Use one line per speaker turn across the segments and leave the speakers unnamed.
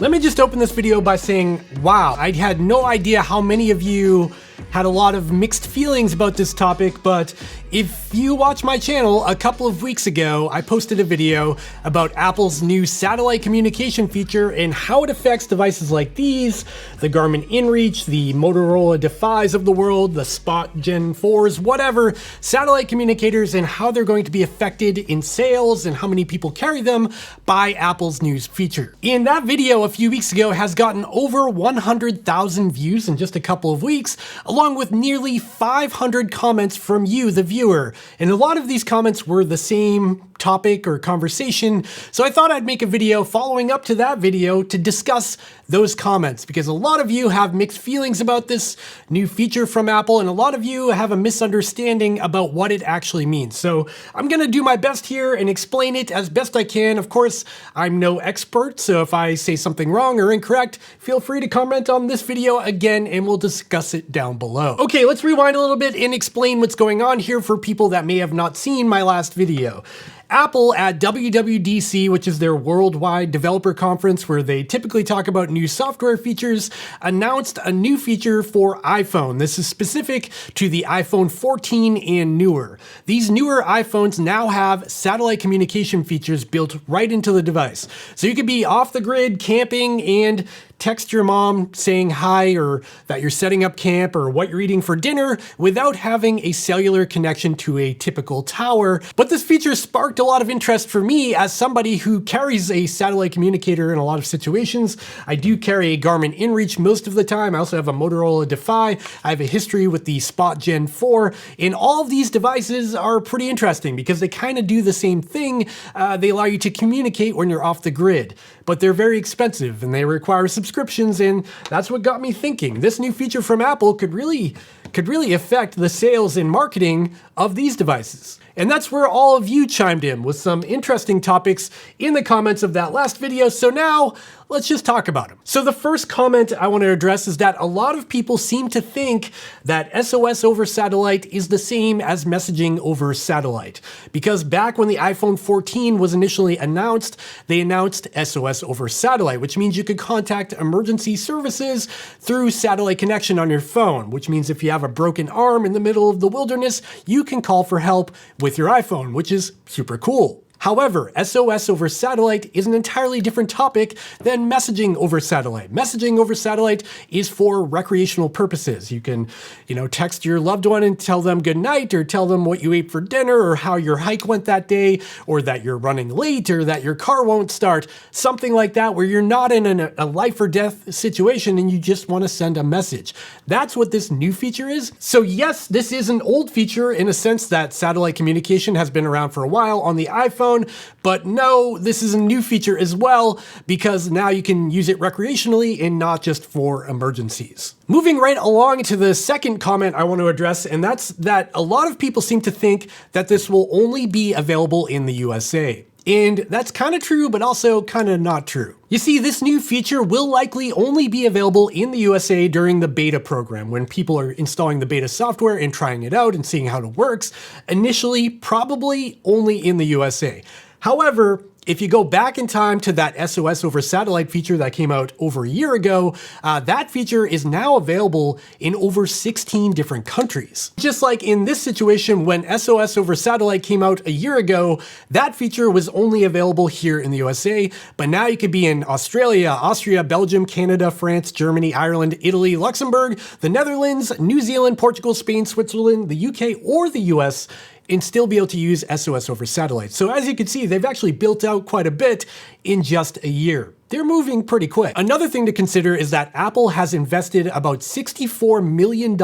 Let me just open this video by saying, wow, I had no idea how many of you had a lot of mixed feelings about this topic, but if you watch my channel, a couple of weeks ago, I posted a video about Apple's new satellite communication feature and how it affects devices like these, the Garmin InReach, the Motorola Defys of the world, the Spot Gen 4s, whatever, satellite communicators, and how they're going to be affected in sales and how many people carry them by Apple's new feature. In that video a few weeks ago has gotten over 100,000 views in just a couple of weeks, along with nearly 500 comments from you, the viewer. And a lot of these comments were the same topic or conversation, so I thought I'd make a video following up to that video to discuss those comments, because a lot of you have mixed feelings about this new feature from Apple, and a lot of you have a misunderstanding about what it actually means. So I'm gonna do my best here and explain it as best I can. Of course, I'm no expert, so if I say something wrong or incorrect, feel free to comment on this video again and we'll discuss it down below. Okay, let's rewind a little bit and explain what's going on here for people that may have not seen my last video. Apple at WWDC, which is their worldwide developer conference where they typically talk about new software features, announced a new feature for iPhone. This is specific to the iPhone 14 and newer. These newer iPhones now have satellite communication features built right into the device. So you could be off the grid, camping, and text your mom saying hi or that you're setting up camp or what you're eating for dinner without having a cellular connection to a typical tower. But this feature sparked a lot of interest for me as somebody who carries a satellite communicator in a lot of situations. I do carry a Garmin InReach most of the time. I also have a Motorola Defy. I have a history with the Spot Gen 4, and all of these devices are pretty interesting because they kind of do the same thing. They allow you to communicate when you're off the grid, but they're very expensive and they require subscriptions, and that's what got me thinking. This new feature from Apple could really affect the sales and marketing of these devices. And that's where all of you chimed in with some interesting topics in the comments of that last video. So now let's just talk about them. So the first comment I want to address is that a lot of people seem to think that SOS over satellite is the same as messaging over satellite. Because back when the iPhone 14 was initially announced, they announced SOS over satellite, which means you could contact emergency services through satellite connection on your phone, which means if you have a broken arm in the middle of the wilderness, you can call for help with your iPhone, which is super cool. However, SOS over satellite is an entirely different topic than messaging over satellite. Messaging over satellite is for recreational purposes. You can, text your loved one and tell them good night, or tell them what you ate for dinner, or how your hike went that day, or that you're running late, or that your car won't start. Something like that, where you're not in a life or death situation and you just want to send a message. That's what this new feature is. So yes, this is an old feature in a sense that satellite communication has been around for a while on the iPhone. But no, this is a new feature as well, because now you can use it recreationally and not just for emergencies. Moving right along to the second comment I want to address, and that's that a lot of people seem to think that this will only be available in the USA. And that's kind of true, but also kind of not true. You see, this new feature will likely only be available in the USA during the beta program, when people are installing the beta software and trying it out and seeing how it works. Initially, probably only in the USA. However, if you go back in time to that SOS over satellite feature that came out over a year ago, that feature is now available in over 16 different countries. Just like in this situation, when SOS over satellite came out a year ago, that feature was only available here in the USA, but now you could be in Australia, Austria, Belgium, Canada, France, Germany, Ireland, Italy, Luxembourg, the Netherlands, New Zealand, Portugal, Spain, Switzerland, the UK, or the US, and still be able to use SOS over satellite. So as you can see, they've actually built out quite a bit in just a year. They're moving pretty quick. Another thing to consider is that Apple has invested about $64 million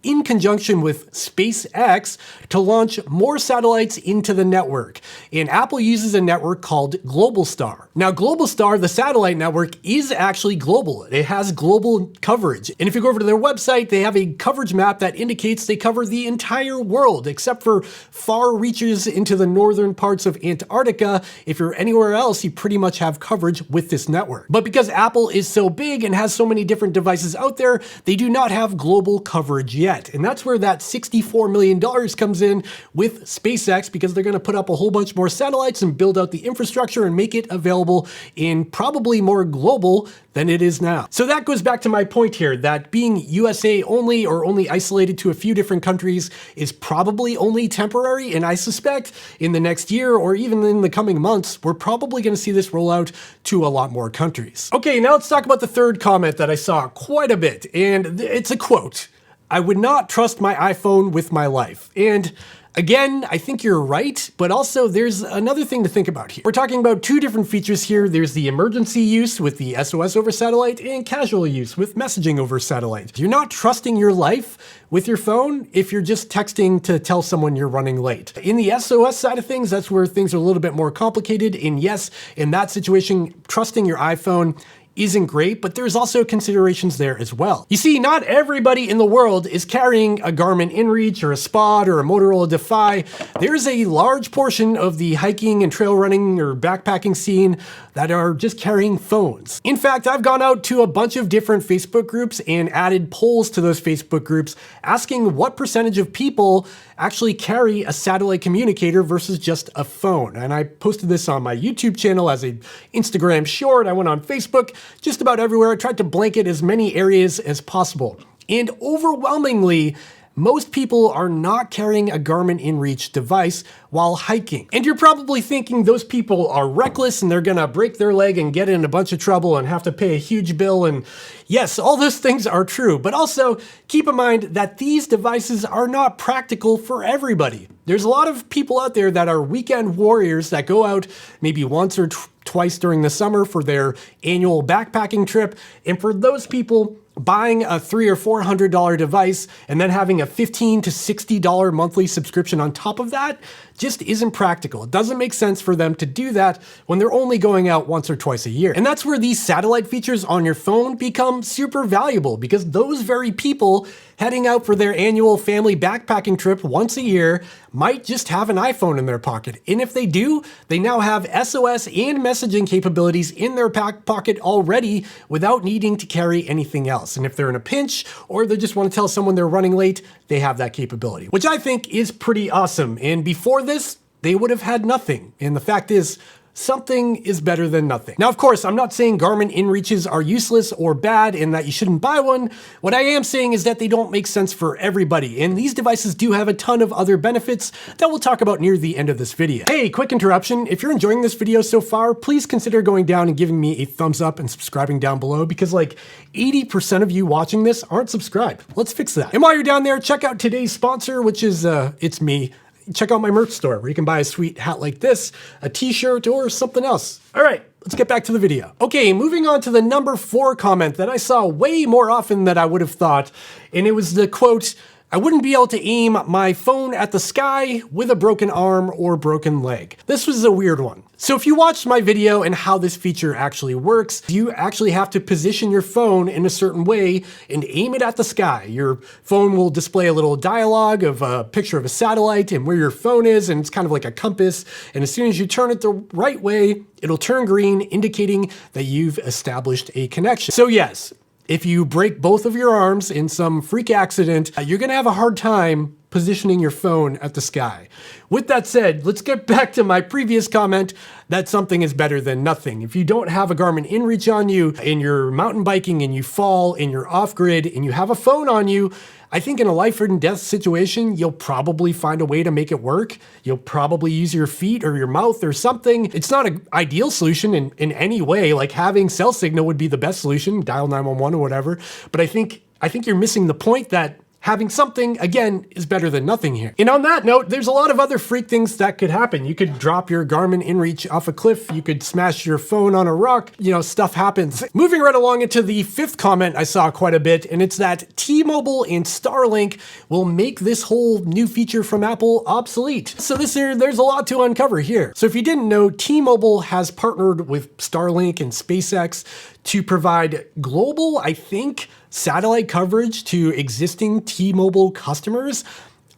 in conjunction with SpaceX to launch more satellites into the network. And Apple uses a network called Globalstar. Now, Globalstar, the satellite network, is actually global. It has global coverage. And if you go over to their website, they have a coverage map that indicates they cover the entire world, except for far reaches into the northern parts of Antarctica. If you're anywhere else, you pretty much have coverage with this network. But because Apple is so big and has so many different devices out there, they do not have global coverage yet. And that's where that $64 million comes in with SpaceX, because they're going to put up a whole bunch more satellites and build out the infrastructure and make it available in probably more global than it is now. So that goes back to my point here, that being USA only or only isolated to a few different countries is probably only temporary. And I suspect in the next year or even in the coming months, we're probably going to see this roll out to a lot more countries. Okay, now let's talk about the third comment that I saw quite a bit. And it's a quote. "I would not trust my iPhone with my life." And again, I think you're right, but also there's another thing to think about here. We're talking about two different features here. There's the emergency use with the SOS over satellite and casual use with messaging over satellite. You're not trusting your life with your phone if you're just texting to tell someone you're running late. In the SOS side of things, that's where things are a little bit more complicated. And yes, in that situation, trusting your iPhone isn't great, but there's also considerations there as well. You see, not everybody in the world is carrying a Garmin InReach or a Spot or a Motorola Defy. There's a large portion of the hiking and trail running or backpacking scene that are just carrying phones. In fact, I've gone out to a bunch of different Facebook groups and added polls to those Facebook groups asking what percentage of people actually carry a satellite communicator versus just a phone. And I posted this on my YouTube channel as an Instagram short. I went on Facebook, just about everywhere. I tried to blanket as many areas as possible. And overwhelmingly, most people are not carrying a Garmin InReach device while hiking. And you're probably thinking those people are reckless and they're gonna break their leg and get in a bunch of trouble and have to pay a huge bill. And yes, all those things are true, but also keep in mind that these devices are not practical for everybody. There's a lot of people out there that are weekend warriors that go out maybe once or twice during the summer for their annual backpacking trip. And for those people, buying a $300 or $400 device and then having a $15 to $60 monthly subscription on top of that just isn't practical. It doesn't make sense for them to do that when they're only going out once or twice a year. And that's where these satellite features on your phone become super valuable, because those very people heading out for their annual family backpacking trip once a year might just have an iPhone in their pocket. And if they do, they now have SOS and messaging capabilities in their pocket already without needing to carry anything else. And if they're in a pinch or they just want to tell someone they're running late, they have that capability, which I think is pretty awesome. And before this, they would have had nothing. And the fact is, something is better than nothing. Now, of course, I'm not saying Garmin InReaches are useless or bad and that you shouldn't buy one. What I am saying is that they don't make sense for everybody. And these devices do have a ton of other benefits that we'll talk about near the end of this video. Hey, quick interruption. If you're enjoying this video so far, please consider going down and giving me a thumbs up and subscribing down below, because like 80% of you watching this aren't subscribed. Let's fix that. And while you're down there, check out today's sponsor, which is, it's me. Check out my merch store where you can buy a sweet hat like this, a t-shirt, or something else. All right, let's get back to the video. Okay, moving on to the number 4 comment that I saw way more often than I would have thought. And it was the quote, "I wouldn't be able to aim my phone at the sky with a broken arm or broken leg." This was a weird one. So if you watched my video and how this feature actually works, you actually have to position your phone in a certain way and aim it at the sky. Your phone will display a little dialogue of a picture of a satellite and where your phone is, and it's kind of like a compass. And as soon as you turn it the right way, it'll turn green, indicating that you've established a connection. So yes, if you break both of your arms in some freak accident, you're gonna have a hard time positioning your phone at the sky. With that said, let's get back to my previous comment that something is better than nothing. If you don't have a Garmin InReach on you and you're mountain biking and you fall and you're off grid and you have a phone on you, I think in a life or death situation, you'll probably find a way to make it work. You'll probably use your feet or your mouth or something. It's not an ideal solution in any way. Like having cell signal would be the best solution, dial 911 or whatever. But I think you're missing the point that having something, again, is better than nothing here. And on that note, there's a lot of other freak things that could happen. You could drop your Garmin InReach off a cliff. You could smash your phone on a rock. You know, stuff happens. Moving right along into the 5th comment I saw quite a bit, and it's that T-Mobile and Starlink will make this whole new feature from Apple obsolete. So there's a lot to uncover here. So if you didn't know, T-Mobile has partnered with Starlink and SpaceX to provide global, I think, satellite coverage to existing T-Mobile customers.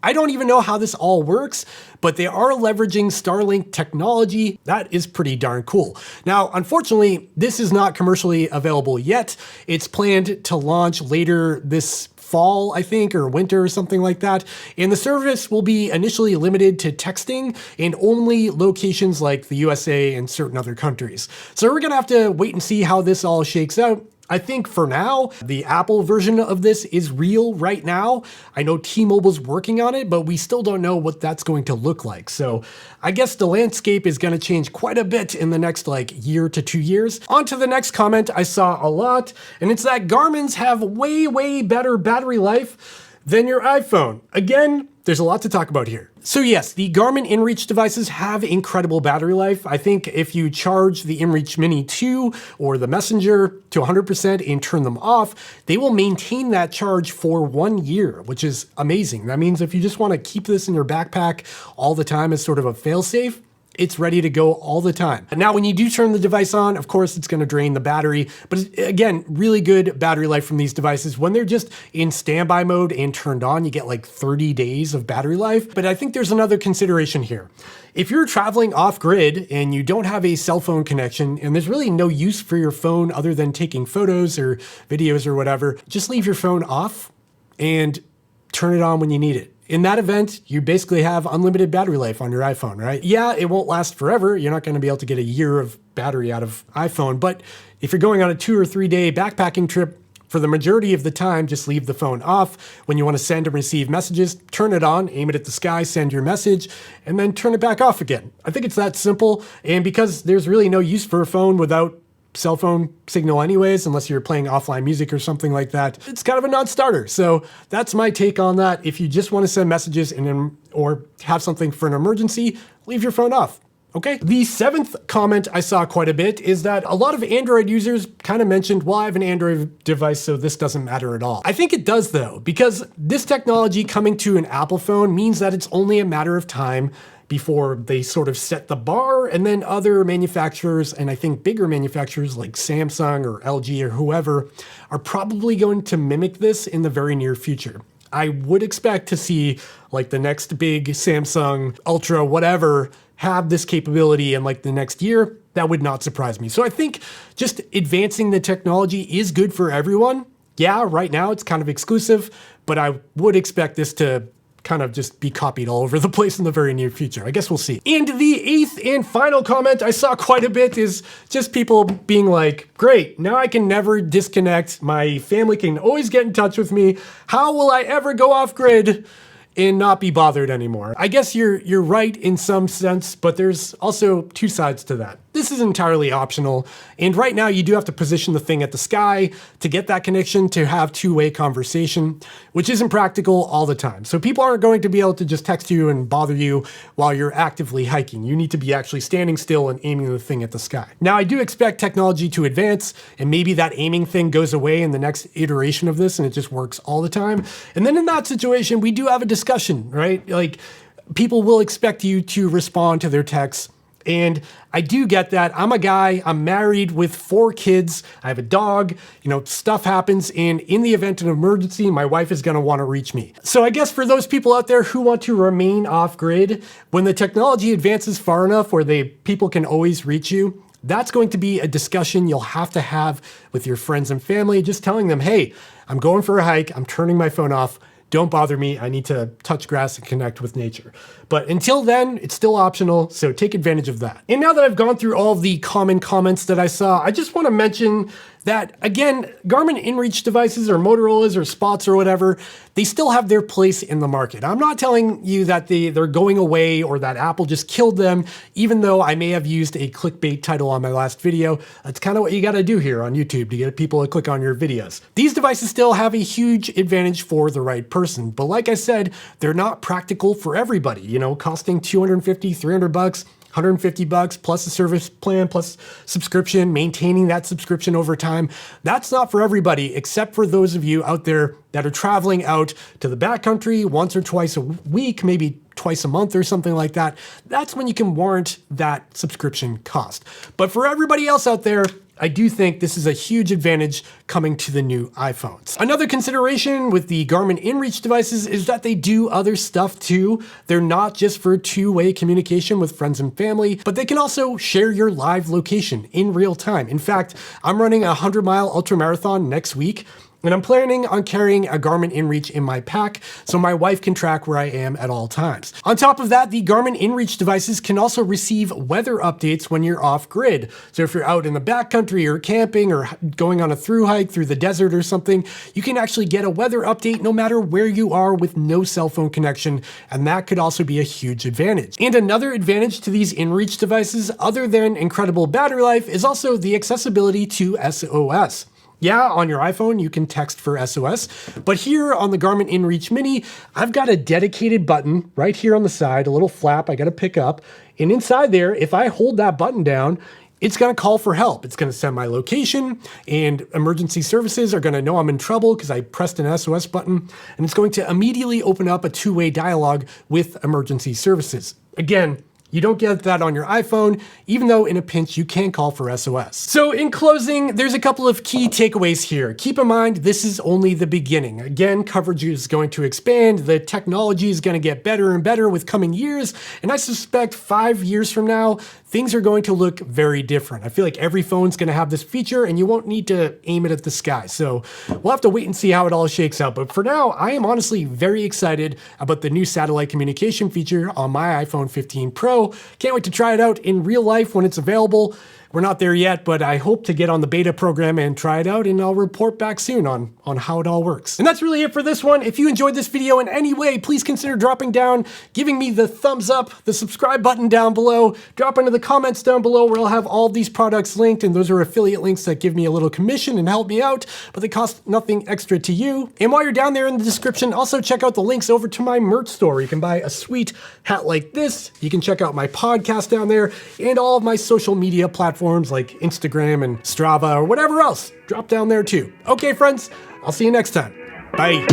I don't even know how this all works, but they are leveraging Starlink technology. That is pretty darn cool. Now, unfortunately, this is not commercially available yet. It's planned to launch later this fall, I think, or winter or something like that. And the service will be initially limited to texting in only locations like the USA and certain other countries. So we're gonna have to wait and see how this all shakes out. I think for now, the Apple version of this is real right now. I know T-Mobile's working on it, but we still don't know what that's going to look like. So I guess the landscape is going to change quite a bit in the next year to 2 years. On to the next comment I saw a lot, and it's that Garmin's have way better battery life than your iPhone. Again, there's a lot to talk about here. So yes, the Garmin InReach devices have incredible battery life. I think if you charge the InReach Mini 2 or the Messenger to 100% and turn them off, they will maintain that charge for 1 year, which is amazing. That means if you just want to keep this in your backpack all the time as sort of a fail-safe, it's ready to go all the time. Now, when you do turn the device on, of course, it's going to drain the battery. But again, really good battery life from these devices. When they're just in standby mode and turned on, you get 30 days of battery life. But I think there's another consideration here. If you're traveling off grid and you don't have a cell phone connection and there's really no use for your phone other than taking photos or videos or whatever, just leave your phone off and turn it on when you need it. In that event, you basically have unlimited battery life on your iPhone, right? Yeah, it won't last forever. You're not going to be able to get a year of battery out of iPhone. But if you're going on a 2 or 3 day backpacking trip, for the majority of the time, just leave the phone off. When you want to send and receive messages, turn it on, aim it at the sky, send your message, and then turn it back off again. I think it's that simple. And because there's really no use for a phone without cell phone signal anyways, unless you're playing offline music or something like that, it's kind of a non-starter. So that's my take on that. If you just want to send messages or have something for an emergency, leave your phone off. Okay. The 7th comment I saw quite a bit is that a lot of Android users kind of mentioned, well, I have an Android device, so this doesn't matter at all. I think it does though, because this technology coming to an Apple phone means that it's only a matter of time before they sort of set the bar, and then other manufacturers, and I think bigger manufacturers like Samsung or LG or whoever, are probably going to mimic this in the very near future. I would expect to see the next big Samsung Ultra whatever have this capability in the next year. That would not surprise me. So I think just advancing the technology is good for everyone. Yeah, right now it's kind of exclusive, but I would expect this to kind of just be copied all over the place in the very near future. I guess we'll see. And the 8th and final comment I saw quite a bit is just people being like, great, now I can never disconnect. My family can always get in touch with me. How will I ever go off grid and not be bothered anymore? I guess you're right in some sense, but there's also 2 sides to that. This is entirely optional, and right now you do have to position the thing at the sky to get that connection to have two-way conversation, which isn't practical all the time. So people aren't going to be able to just text you and bother you while you're actively hiking. You need to be actually standing still and aiming the thing at the sky. Now, I do expect technology to advance, and maybe that aiming thing goes away in the next iteration of this and it just works all the time. And then in that situation, we do have a discussion, right? People will expect you to respond to their texts. And I do get that. I'm a guy, I'm married with 4 kids, I have a dog, stuff happens, and in the event of an emergency, my wife is gonna wanna reach me. So I guess for those people out there who want to remain off grid, when the technology advances far enough where people can always reach you, that's going to be a discussion you'll have to have with your friends and family, just telling them, hey, I'm going for a hike, I'm turning my phone off, don't bother me, I need to touch grass and connect with nature. But until then, it's still optional, so take advantage of that. And now that I've gone through all the common comments that I saw, I just want to mention that, again, Garmin InReach devices or Motorola's or Spots or whatever, they still have their place in the market. I'm not telling you that they're going away or that Apple just killed them, even though I may have used a clickbait title on my last video. That's kind of what you got to do here on YouTube to get people to click on your videos. These devices still have a huge advantage for the right person, but like I said, they're not practical for everybody, costing $250, $300, $150 plus a service plan, plus subscription, maintaining that subscription over time. That's not for everybody, except for those of you out there that are traveling out to the backcountry once or twice a week, maybe twice a month or something like that. That's when you can warrant that subscription cost. But for everybody else out there, I do think this is a huge advantage coming to the new iPhones. Another consideration with the Garmin InReach devices is that they do other stuff too. They're not just for two-way communication with friends and family, but they can also share your live location in real time. In fact, I'm running a 100-mile ultramarathon next week, and I'm planning on carrying a Garmin InReach in my pack so my wife can track where I am at all times. On top of that, the Garmin InReach devices can also receive weather updates when you're off grid. So if you're out in the backcountry or camping or going on a thru hike through the desert or something, you can actually get a weather update no matter where you are with no cell phone connection, and that could also be a huge advantage. And another advantage to these InReach devices, other than incredible battery life, is also the accessibility to SOS. Yeah, on your iPhone, you can text for SOS, but here on the Garmin InReach Mini, I've got a dedicated button right here on the side, a little flap I gotta pick up, and inside there, if I hold that button down, it's gonna call for help. It's gonna send my location, and emergency services are gonna know I'm in trouble because I pressed an SOS button, and it's going to immediately open up a two-way dialogue with emergency services. Again, you don't get that on your iPhone, even though in a pinch you can call for SOS. So in closing, there's a couple of key takeaways here. Keep in mind, this is only the beginning. Again, coverage is going to expand, the technology is going to get better and better with coming years, and I suspect 5 years from now, things are going to look very different. I feel like every phone's going to have this feature and you won't need to aim it at the sky. So we'll have to wait and see how it all shakes out. But for now, I am honestly very excited about the new satellite communication feature on my iPhone 15 Pro. Can't wait to try it out in real life when it's available. We're not there yet, but I hope to get on the beta program and try it out, and I'll report back soon on how it all works. And that's really it for this one. If you enjoyed this video in any way, please consider dropping down, giving me the thumbs up, the subscribe button down below, drop into the comments down below where I'll have all these products linked, and those are affiliate links that give me a little commission and help me out, but they cost nothing extra to you. And while you're down there in the description, also check out the links over to my merch store. You can buy a sweet hat like this. You can check out my podcast down there and all of my social media platforms like Instagram and Strava or whatever else. Drop down there too. Okay, friends, I'll see you next time. Bye.